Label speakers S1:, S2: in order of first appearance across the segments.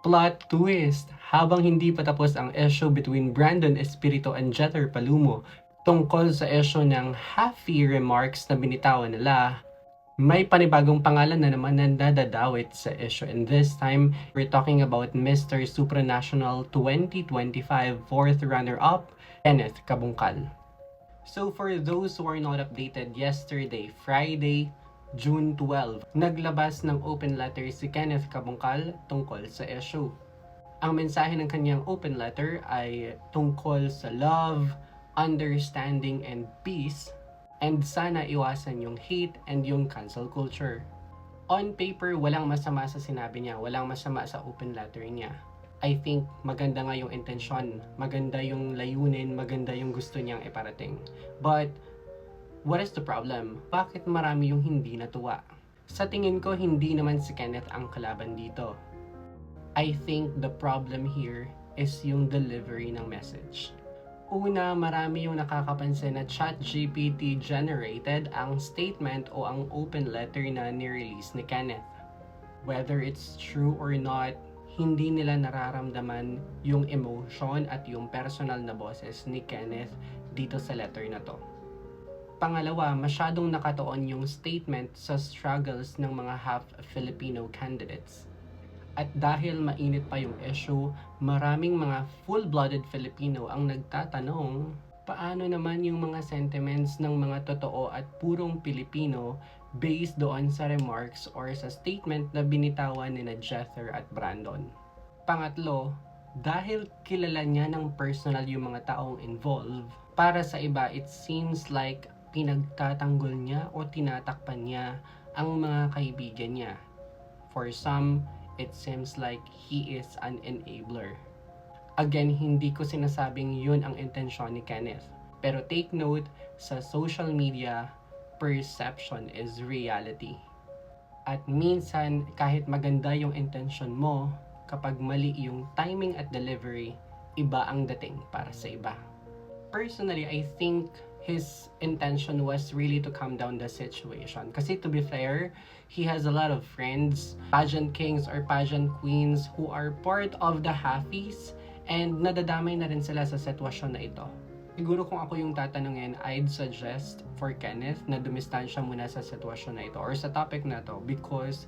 S1: Plot twist! Habang hindi pa tapos ang issue between Brandon Espiritu and Jether Palumo tungkol sa issue ng half-year remarks na binitawan nila, may panibagong pangalan na naman na nadadawit sa issue. And this time, we're talking about Mr. Supranational 2025 fourth runner-up, Kenneth Kabungkal. So for those who are not updated, yesterday, Friday, June 12, naglabas ng open letter si Kenneth Kabungkal tungkol sa issue. Ang mensahe ng kanyang open letter ay tungkol sa love, understanding, and peace, and sana iwasan yung hate and yung cancel culture. On paper, walang masama sa sinabi niya, walang masama sa open letter niya. I think maganda nga yung intensyon, maganda yung layunin, maganda yung gusto niyang iparating. But what is the problem? Bakit marami yung hindi natuwa? Sa tingin ko, hindi naman si Kenneth ang kalaban dito. I think the problem here is yung delivery ng message. Una, marami yung nakakapansin na ChatGPT generated ang statement o ang open letter na nirelease ni Kenneth. Whether it's true or not, hindi nila nararamdaman yung emotion at yung personal na boses ni Kenneth dito sa letter na to. Pangalawa, masyadong nakatuon yung statement sa struggles ng mga half-Filipino candidates. At dahil mainit pa yung issue, maraming mga full-blooded Filipino ang nagtatanong, paano naman yung mga sentiments ng mga totoo at purong Pilipino based doon sa remarks or sa statement na binitawan ni Jether at Brandon. Pangatlo, dahil kilala niya ng personal yung mga taong involved, para sa iba it seems like pinagtatanggol niya o tinatakpan niya ang mga kaibigan niya. For some, it seems like he is an enabler. Again, hindi ko sinasabing yun ang intensyon ni Kenneth. Pero take note, sa social media, perception is reality. At minsan, kahit maganda yung intensyon mo, kapag mali yung timing at delivery, iba ang dating para sa iba. Personally, I think his intention was really to calm down the situation. Kasi to be fair, he has a lot of friends, pageant kings or pageant queens who are part of the halfies and nadadamay na rin sila sa sitwasyon na ito. Siguro kung ako yung tatanungin, I'd suggest for Kenneth na dumistansya muna sa sitwasyon na ito or sa topic na to because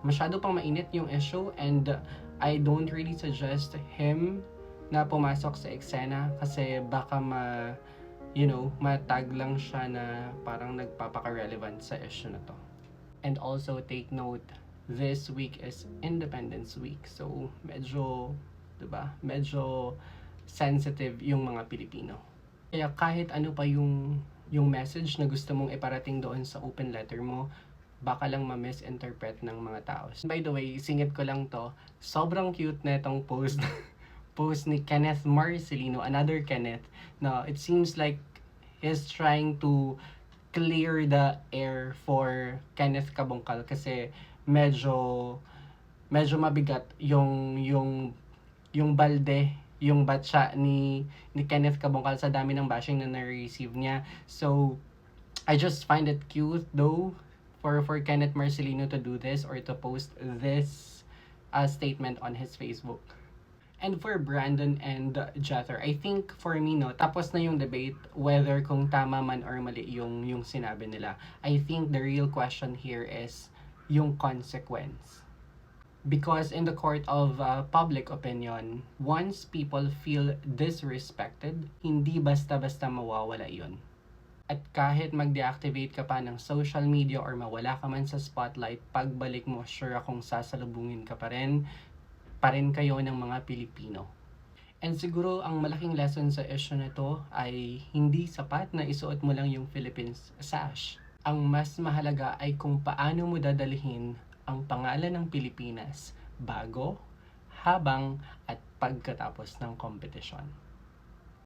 S1: masyado pang mainit yung issue and I don't really suggest him na pumasok sa eksena kasi baka matag lang siya na parang nagpapaka-relevant sa issue na to. And also take note, this week is Independence Week. So medyo sensitive yung mga Pilipino. Kaya kahit ano pa yung message na gusto mong iparating doon sa open letter mo, baka lang ma-misinterpret ng mga tao. By the way, singit ko lang to, sobrang cute na itong post ni Kenneth Marcelino, another Kenneth, na it seems like he's trying to clear the air for Kenneth Kabungkal kasi medyo mabigat yung balde, yung batsa ni Kenneth Kabungkal sa dami ng bashing na na-receive niya. So I just find it cute though for Kenneth Marcelino to do this or to post this statement on his Facebook. And for Brandon and Jether, I think for me, tapos na yung debate whether kung tama man or mali yung sinabi nila. I think the real question here is yung consequence. Because in the court of public opinion, once people feel disrespected, hindi basta-basta mawawala yun. At kahit mag-deactivate ka pa ng social media or mawala ka man sa spotlight, pagbalik mo, sure akong sasalubungin ka pa rin kayo ng mga Pilipino. And siguro ang malaking lesson sa issue na to ay hindi sapat na isuot mo lang yung Philippines sash. Ang mas mahalaga ay kung paano mo dadalhin ang pangalan ng Pilipinas bago, habang at pagkatapos ng kompetisyon.